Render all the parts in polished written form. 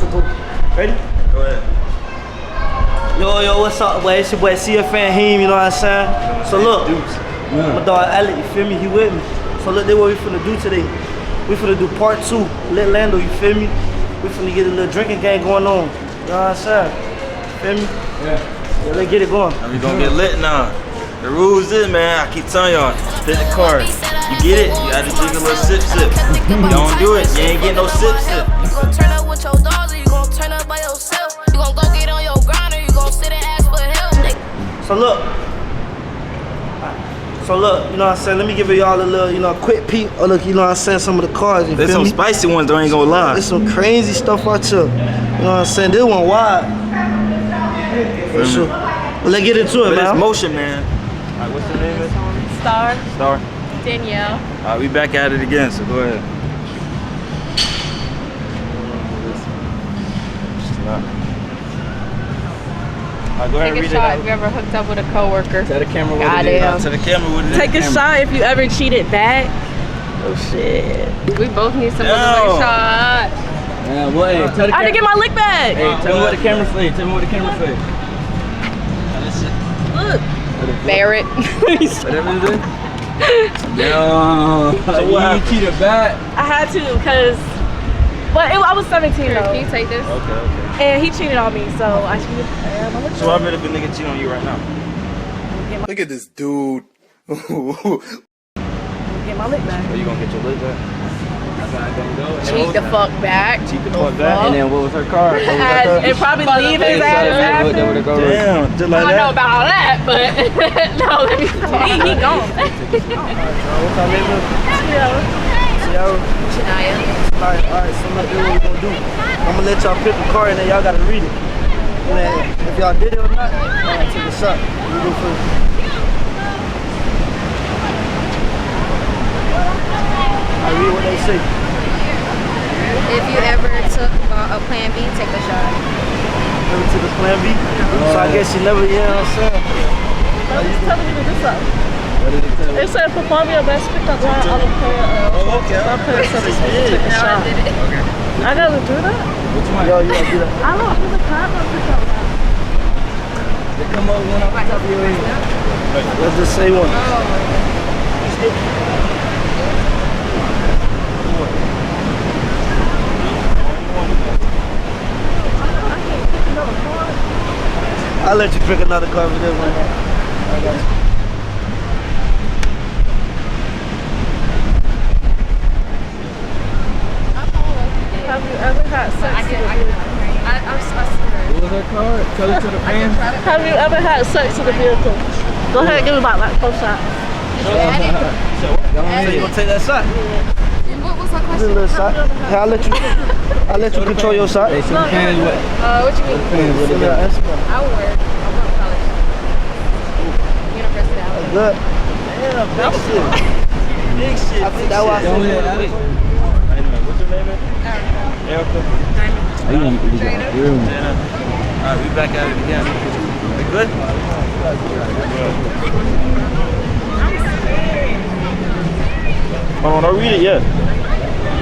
So go. Ready? Go ahead. Yo, what's up, boy? It's your boy CFN Heem, you know what I'm saying? So look, my dog Ayye, you feel me? He with me. So look, this what we finna do today. We finna do part 2, LitLando, you feel me? We finna get a little drinking game going on. You know what I'm saying? You feel me? Yeah. Let's get it going. And we gonna get lit now. The rules is, man, I keep telling y'all, spit the card. You get it, you gotta drink a little sip. You don't do it, you ain't getting no sip. You gon' turn up with your dogs or you gon' turn up by yourself? You gon' go get on your grind or you gon' sit and ask for help? So look, you know what I'm saying? Let me give y'all a little, you know, quick peek. Oh look, you know what I'm saying? Some of the cards, you There's feel some me? spicy ones, though, I ain't gonna lie. There's some crazy stuff out here. You know what I'm saying? This one wide. For sure. Well, let's get into it, But man. it's motion, man. Alright, what's your name? Star. Star. Danielle. Alright, we back at it again, so go ahead. Alright, go ahead and Take a read shot it if you ever hooked up with a coworker. Tell the camera what it is. Goddamn. to the camera what it is. Take a shot if you ever cheated back. Oh shit. We both need some Yo. motherfucking shot. Yeah, well, hey, tell the I had to get my lick back. Hey, tell me what the camera say. Tell me what the camera say. Look. Barrett. Whatever it is. Yo. So what happened? You cheated back. I had to because, but I was 17 Here, though. can you take this? Okay. And he cheated on me, so I cheated. So I bet if a nigga cheat on you right now. Look at this dude. Get my lick back. Are you gonna get your lid back? Cheat the fuck back. Cheat the fuck back. And then what was her card? What was her card? And probably leave his ass after. Damn, just like I don't know that. about all that, but no, let me He gone. What's our name? Sierra. Shania. Alright, so look, this what we gonna do. I'm gonna let y'all pick a card and then y'all gotta read it. And then if y'all did it or not, I'll take a shot. You go first. I read what they say. If you ever took a plan B, take a shot. Never took a plan B. So I guess you never, you know what I'm saying? I was telling you to do something. What did it tell you? It said perform your best pickup line on the player. Oh, okay. I'll play something to take a shot. I gotta do that? Which one? Yo, you gotta do that. I don't know the kind of pickup line. They come up one off the top of your head. Let's just say one. I'll let you pick another card for this one. I got you. Have you ever had sex with a vehicle? What was her card? Tell it to the fans. Have you ever had sex with a vehicle? Go ahead, give me about like 4 shots. So you gonna take that shot? What was her Just a question? little shot. Hey, I'll let you control your shot. Hey, show the fans what? What you mean? Fans what it is. I would wear. I'm going to college. University. Good. Damn, big shit. Big shit. I think that was Don't let it. Wait a minute, what's your name? Erica. Are you gonna do that? Alright, we back at it again. We good? Hold on, don't read it yet.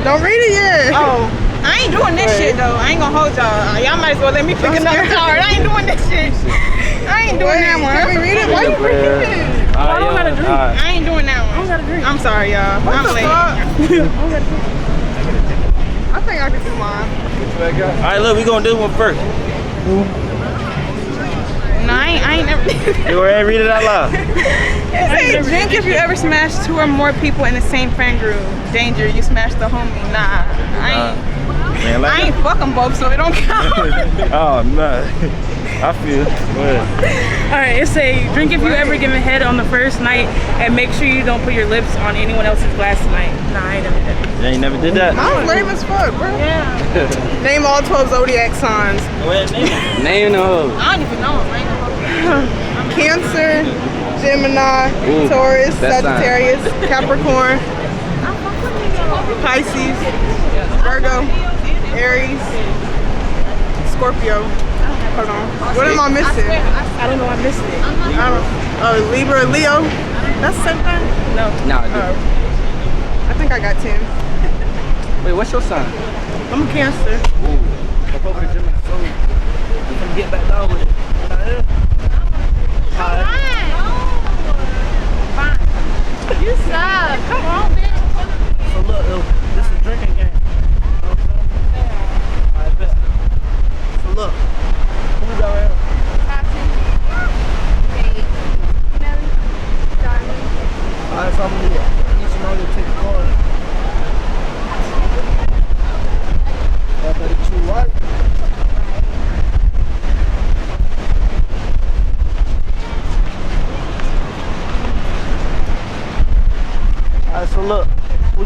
Don't read it yet. Oh, I ain't doing this shit though. I ain't gonna hold y'all. Y'all might as well let me pick another card. I ain't doing this shit. I ain't doing that one. Can we read it? Why you reading it? I don't gotta drink. I ain't doing that one. I don't gotta drink. I'm sorry, y'all. I'm late. I think I can do mine. Alright, look, we gonna do one first. No, I ain't never. You already read it out loud. It say drink if you ever smash 2 or more people in the same friend group. Danger, you smashed the homie. Nah, I ain't fuck them both, so it don't count. Oh, no. I feel. Go ahead. Alright, it say drink if you ever given head on the first night and make sure you don't put your lips on anyone else's glass tonight. Nah, I ain't never did it. You ain't never did that? I was lame as fuck, bro. Yeah. Name all 12 zodiac signs. Go ahead, name it. Name the hoe. I don't even know them. I ain't gonna Cancer, Gemini, Ooh, Taurus, that sign. Sagittarius, Capricorn, Pisces, Virgo, Aries, Scorpio. Hold on. What am I missing? I don't know, I missed it. I don't. Libra, Leo. That's the same thing? No. Nah, dude. I think I got 10. Wait, what's your sign? I'm a Cancer. Ooh.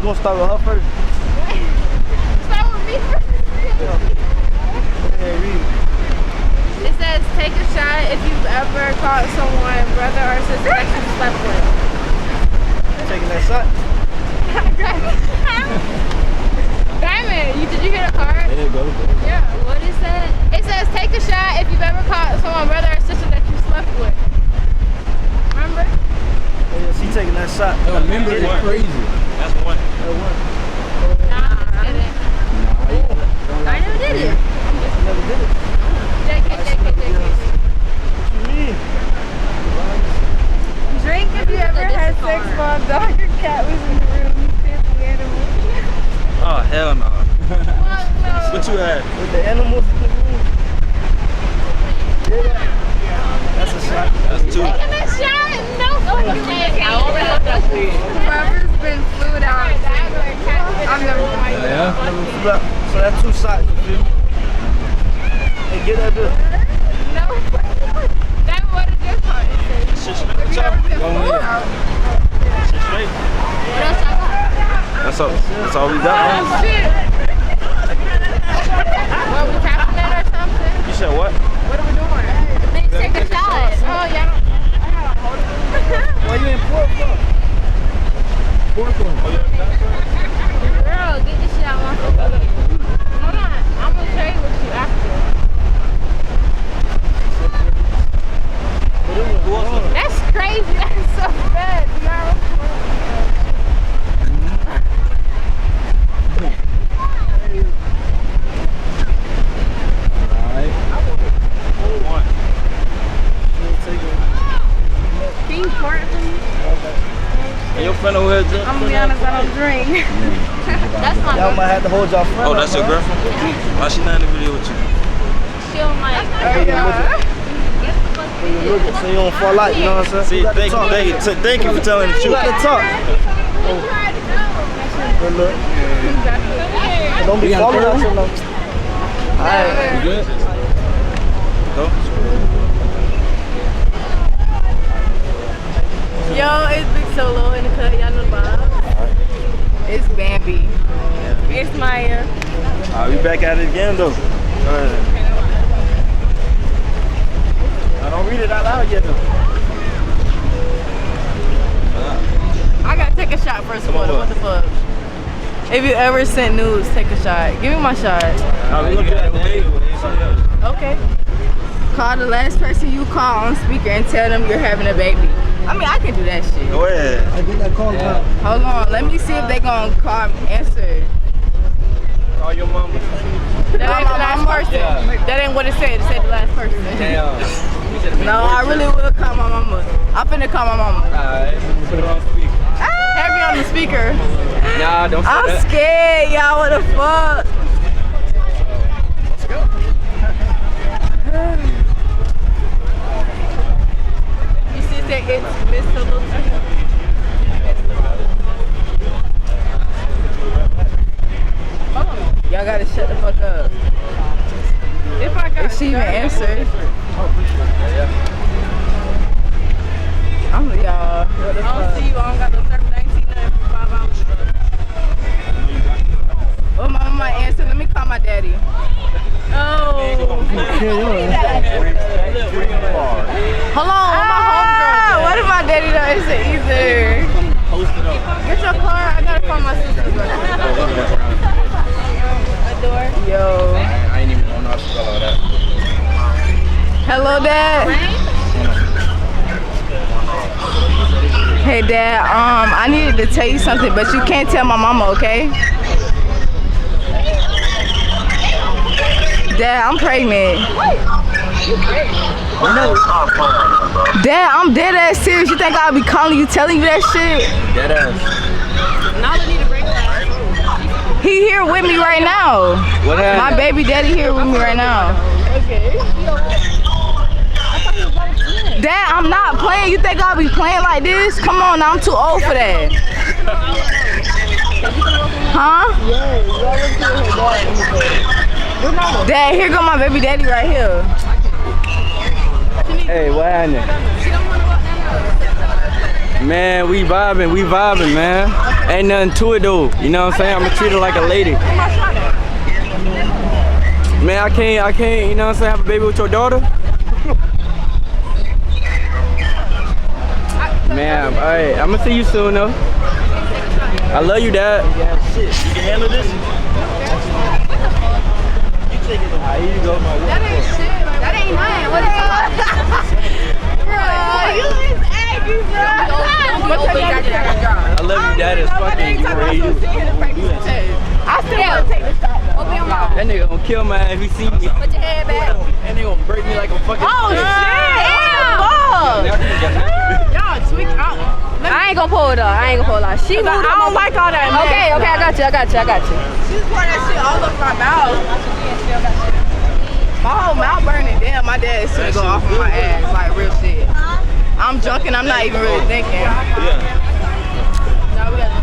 gonna start with her first? Start with me first. Yeah, read. It says, take a shot if you've ever caught someone, brother or sister that you slept with. Taking that shot. Diamond, did you hear the card? Yeah. What is that? It says, take a shot if you've ever caught someone, brother or sister that you slept with. Remember? Yeah, she taking that shot. Remember, it's crazy. That's one. Nah, I'm just kidding. I never did it. I never did it. JK. What you mean? Drink if you ever had sex while a dog or cat was in the room. You filthy animal. Oh, hell no. Fuck no. What you had? With the animals in the room? Yeah. That's a shot. That's two. Taking a shot? No fucking way. Whoever's been flued out. I've never tried that. Yeah. So that's 2 shots, you feel me? Hey, get that bill. No. That what is your part? Shit straight. Have you ever been Go flued ahead. out? Shit straight. What else I got? That's all we got. Oh shit. What, we tapping that or something? You said what? What are we doing? Let's take a shot. Oh, y'all don't. I gotta hold it. Why you in port for? Girl, get this shit out of my phone. Hold on. I'm gonna trade with you after. That's crazy. That's so bad. Can you pour it for me? And your friend over here, Jim? I'm gonna be honest, I don't drink. That's my Y'all might have to hold y'all friend. Oh, that's your girlfriend? Why she not in the video with you? She don't like. So you don't fall out, you know what I'm saying? See, You got to talk. thank you for telling the You truth. got to talk. Good look. Don't be falling out so long. Alright. You good? Go. Yo, it's Big Solo in the cut. Y'all know the vibe. It's Bambi. It's Maya. We back at it again, though. I don't read it out loud yet though. I gotta take a shot first of all. on, What the fuck? If you ever sent nudes, take a shot. Give me my shot. We looking at the Okay. Call the last person you call on speaker and tell them you're having a baby. I mean, I can do that shit. Go ahead. I get that call out. Hold on. Let me see if they gonna call me. Answer. Call your mama. That ain't the last person. That ain't what it said. It said the last person. Damn. No, I really will call my mama. I'm finna call my mama. Alright, put it on speaker. Have me on the speaker. Nah, don't say I'm that. scared, y'all. What the fuck? Let's go. You see that it's Miss Solo. Y'all gotta shut the fuck up. If I got, if she even answered. I'm y'all. What the fuck? I don't see you. I don't got no service. I ain't seen nothing for 5 hours. Oh, my mama answered. Let me call my daddy. Oh. Hold on, where my homegirl? What if my daddy don't answer either? Get your car. I gotta call my sister. Yo. I ain't even know how to spell all that. Hello, Dad. Hey, Dad. I needed to tell you something, but you can't tell my mama, okay? Dad, I'm pregnant. Dad, I'm dead ass serious. You think I'll be calling you, telling you that shit? Dead ass. Now we need to break that. He here with me right now. What happened? My baby daddy here with me right now. Okay. Dad, I'm not playing. You think I'll be playing like this? Come on, I'm too old for that. Huh? Dad, here go my baby daddy right here. Hey, what happened? She don't want to walk down Man, we vibing, man. Ain't nothing to it though. You know what I'm saying? I'ma treat her like a lady. Man, I can't, you know what I'm saying, have a baby with your daughter? Man, alright, I'ma see you soon though. I love you, Dad. Shit, you can handle this? Here you go. That ain't shit. That ain't mine. What is that? Bro, you is aggy, bro. I love you, Dad. It's fucking you crazy. I still want to take the shot though. Open your mouth. That nigga gonna kill my ass if he see me. Put your head back. That nigga gonna break me like a fucking Oh shit! Y'all tweak out. I ain't gonna pull it up. I ain't gonna pull it up. I don't like all that. Okay, I got you. She's pouring that shit all over my mouth. My whole mouth burning. Damn, my dad is gonna go off on my ass. Like real shit. I'm drunk and I'm not even really thinking. Yeah. No, we gotta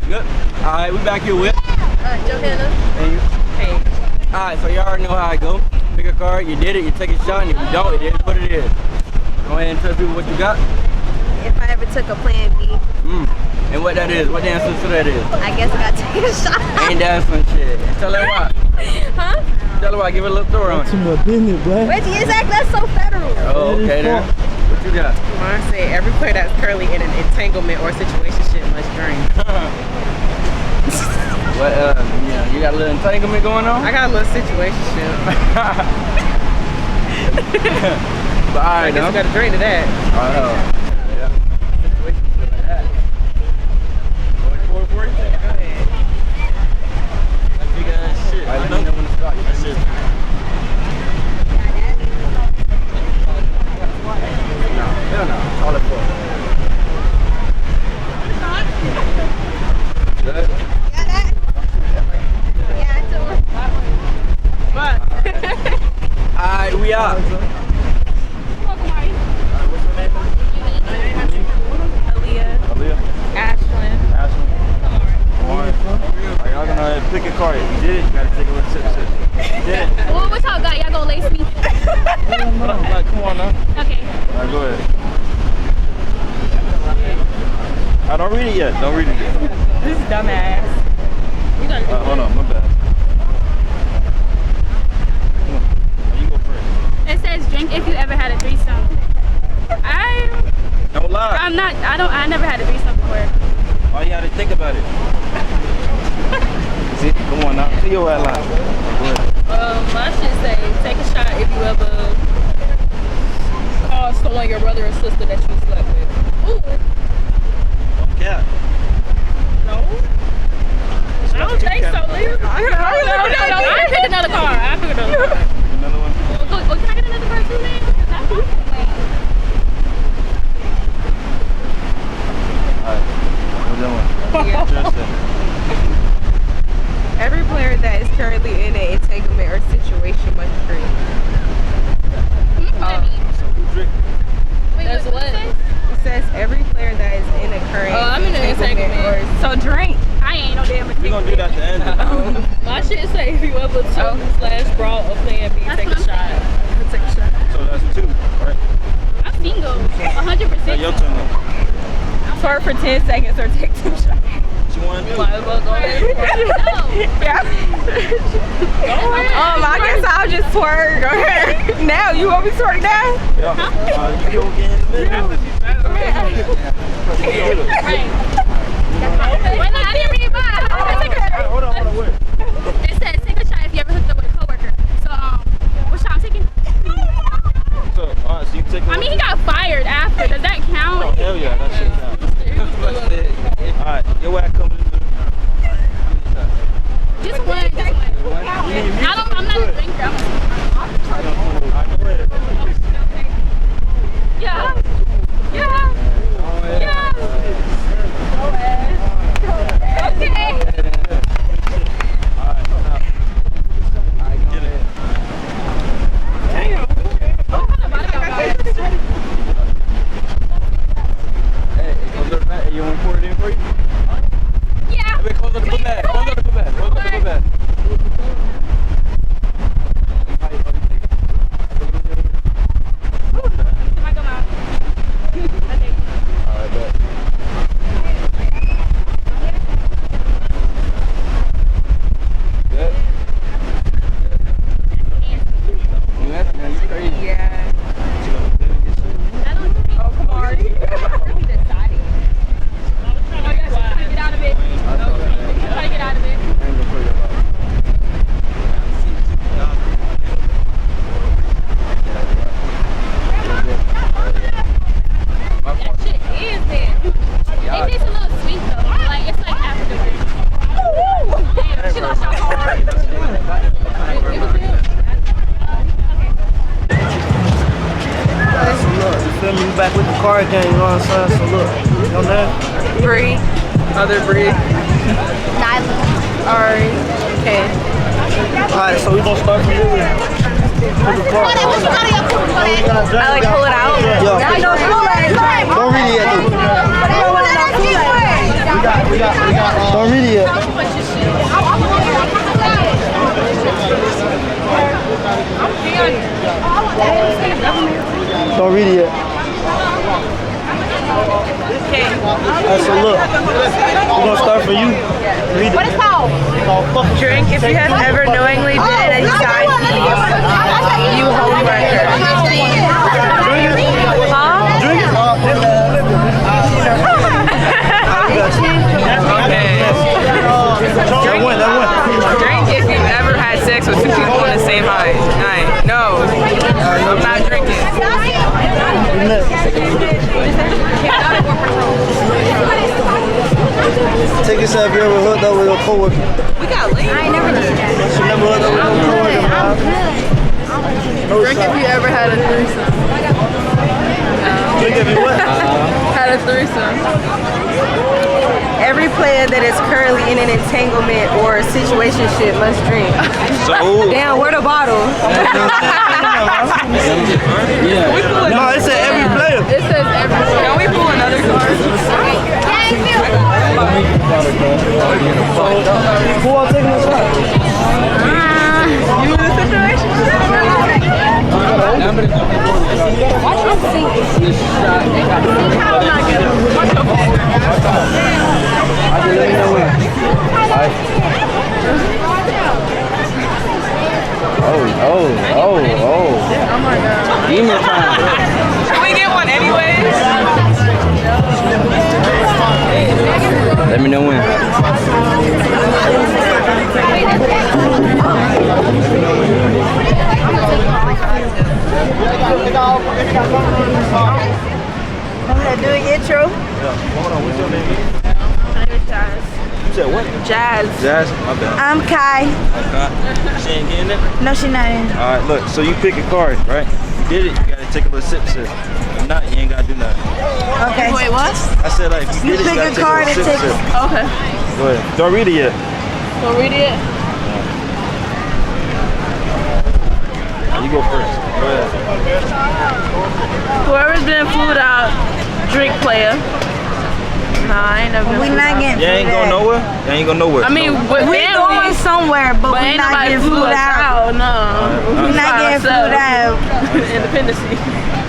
Good. Alright, we back here with. Joe Hannah. And you. Hey. Alright, so you already know how I go. Pick a card, you did it, you take a shot, and if you don't, it is what it is. Go ahead and tell people what you got. If I ever took a plan B. And what that is, what the answer to that is. I guess I gotta take a shot. Ain't dancing shit. Tell her why. Huh? Tell her why, give her a little story on it. Too much business, boy. Wait, exactly, that's so federal. Oh, okay then. What you got? Mine said every player that's currently in an entanglement or situationship must drink. What, yeah, you got a little entanglement going on? I got a little situationship. But alright, I guess I gotta drink to that. Yeah. Situationship like that. Going forward for you? Go ahead. That big ass shit. Alright, let me know when to start. That shit. No, hell no. Call it for. Good. Alright, we out. Welcome, Mari. What's your name? Aaliyah. Ashlyn. Ashley. Alright, y'all gonna pick a card. You did it, you gotta take a little sip. You did it. Well, what y'all got? Y'all gonna lace me? Like, come on now. Okay. Alright, go ahead. I don't read it yet. Don't read it yet. This is dumbass. Hold on, my bad. Come on. You go first. It says drink if you ever had a threesome. Don't lie. I never had a threesome before. All you gotta think about it. See, come on now. See your line. I should say take a shot if you ever call someone your brother or sister that you slept with. Ooh. Yeah. No. I don't think so, Leah. No. I pick another car. Another one. Can I get another car too, man? Alright. What's that one? Every player that is currently in an entanglement or situation must drink. That's what? It says every player that is in a current I'm in an entanglement. So drink. I ain't no damn We're gonna do that at the end. My shit say if you ever took/brought a plan B, take a shot. Take a shot. So that's 2, right? I'm single. 100%. Your turn now. Twerk for 10 seconds or take 2 shots. What you wanna do? Might as well go ahead. Yeah. I guess I'll just twerk. Go ahead. Now, you want me to twerk now? Yeah. You go get in the middle. Right. Wait, no, I didn't read mine. Hold on, wait. It says take a shot if you ever hooked up with a coworker. So, what shot I'm taking? So, alright, so you take I mean, he got fired after. Does that count? Oh, hell yeah, that shit counts. Alright, your ass comes in. Just one. I'm not a drinker. Yeah. what I'm saying? So look, your name? Bree. Other Bree. Nyla. Ari. Okay. Alright, so we gonna start from here. I like pull it out. Yo. Don't read it yet. Don't read it yet. Don't read it yet. Alright, so look, we're gonna start for you. Read it. What is it called? Drink if you have ever knowingly been at a side you hold record. Drink it. That went. Drink if you've ever had sex with two people on the same night. No, I'm not drinking. Take a shot if you ever hooked up with a coworker. We got late. I ain't never did that. She never hooked up with a coworker. Drink if you ever had a threesome. Drink if you what? Had a threesome. Every player that is currently in an entanglement or situationship must drink. So, Damn, where the bottle? No, it said every player. It says every. Can we pull another card? Who all taking a shot? You in a situation? Watch your seat. Oh my god. Demon time. Can we get one anyways? Let me know when. Do an intro. hold on, what's your name? My name is Jazz. You said what? Jazz. Jazz? My bad. I'm Kai. Okay. She ain't getting it? No, she not in. Alright, look, so you pick a card, right? You did it, you gotta take a little sip. If not, you ain't gotta do nothing. Okay. Wait, what? I said, like, if you did it, you pick gotta a take card a and little take sip. Okay. Go ahead. Don't read it yet. Don't read it. You go first. Go ahead. Whoever's been flued out, drink player. Nah, I ain't never been We not getting You ain't flued going out. nowhere? You ain't going nowhere. I mean, We going somewhere, but we ain't not nobody getting flew flued us out. out. No. We not getting flued out. Independency.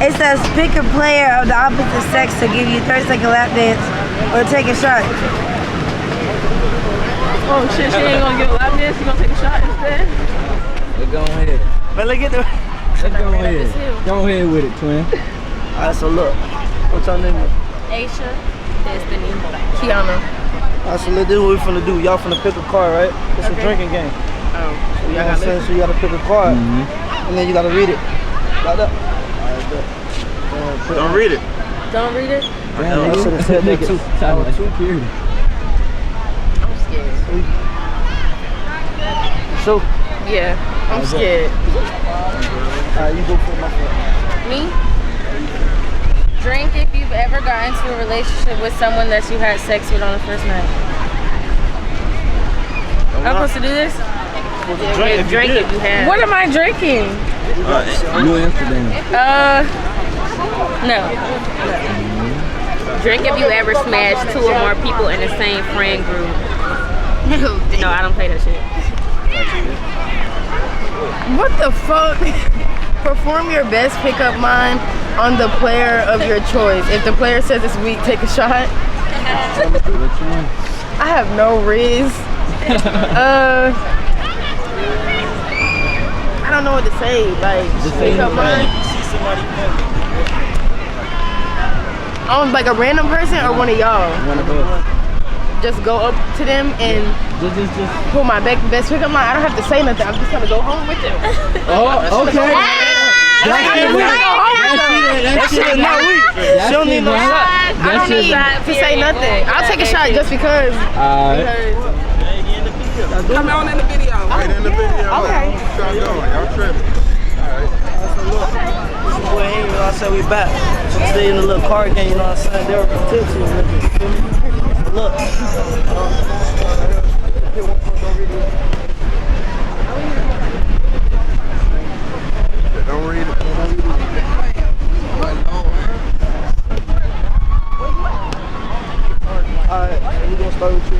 It says pick a player of the opposite sex to give you 30-second lap dance or take a shot. Oh shit, she ain't gonna give a lap dance. She gonna take a shot instead. Let's go ahead. But look at the. Let's go ahead. Go ahead with it, twin. Alright, so look. What's your name? Aisha, Destiny, Kiana. Alright, so look, this is what we finna do. Y'all finna pick a card, right? It's a drinking game. Oh. So you know what I'm saying? So you gotta pick a card. And then you gotta read it. Like that. Alright, good. Don't read it. Don't read it. I should have said that too. Period. I'm scared. So, Yeah, I'm scared. alright, you go for my friend. Me? Drink if you've ever gotten into a relationship with someone that you had sex with on the first night. I'm supposed to do this? Drink if you have. What am I drinking? New Amsterdam. No. Drink if you ever smashed 2 or more people in the same friend group. No, I don't play that shit. What the fuck? Perform your best pickup line on the player of your choice. If the player says it's weak, take a shot. I have no riz. I don't know what to say. Like, pickup line. On like a random person or one of y'all? One of us. Just go up to them and Just. pull my best pickup line. I don't have to say nothing. I'm just gonna go home with them. Oh, okay. That shit is not weak. She don't need no shot. I don't need to say nothing. I'll take a shot just because. Come on in the video. Right in the video. Okay. Y'all tripping. This is boy Henry. I said we back. So today in the little card game, you know what I'm saying? They were tipsy a little bit, you feel me? So look. Don't read it. Alright, we gonna start with you.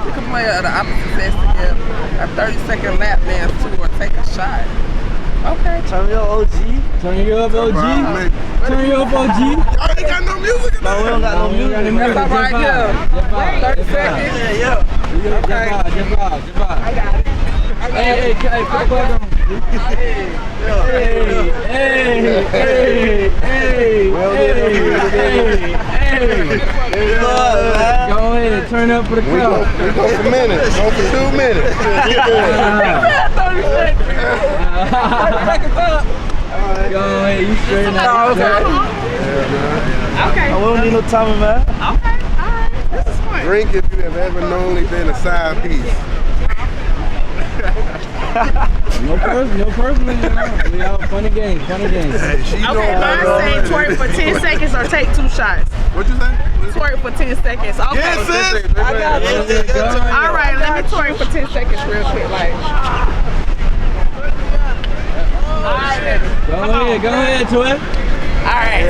We can play the opposite sex together. A 30-second lap dance too, or take a shot. Okay. Turn me up, OG. Turn you up, OG. Turn you up, OG. Y'all ain't got no music. No, we don't got no music. That's all right, yeah. 30 seconds. Yeah. Okay. Just vibe. I got it. Hey, put the plug on. Go ahead, turn up for the crowd. We go for minutes. Go for 2 minutes. 30 seconds. 30 seconds up. Go ahead, you straight now. Okay. We don't need no timing, man. Okay, alright. This is fun. Drink if you have ever known it been a side piece. No personal, we all funny games. Okay, mine say twerk for 10 seconds or take 2 shots. What'd you say? Twerk for 10 seconds. Okay. Yes, sis. I got you. Alright, let me twerk for 10 seconds real quick. Like. Go ahead, Twin. Alright.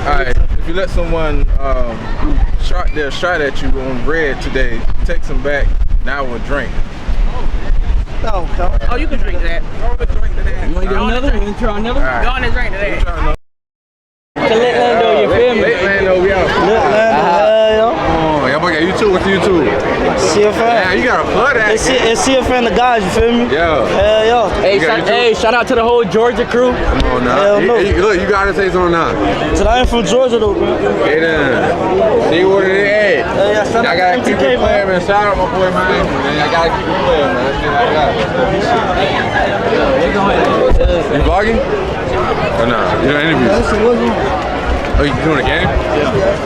Alright, if you let someone shot their shot at you on red today, take them back now with a drink. No, come. Oh, you can drink that. You want to get another? You want to try another? Go on and drink to that. To LitLando, you feel me? LitLando, we out. LitLando, Oh, y'all boy got YouTube. What's YouTube? CFN. Yeah, you gotta plug that. It's CFN the guys, you feel me? Yeah. Hell yeah. Hey, shout out to the whole Georgia crew. Come on now. Hell no. Look, you gotta say something now. So I ain't from Georgia though, bro. Hey then. See what it is. Yeah, shout I out gotta to keep MTK, it playing, man. Shout out my boy, man. I gotta keep it playing, man. That's it I got. You vlogging? Or nah? You doing interviews? Oh, you doing a game? Yeah.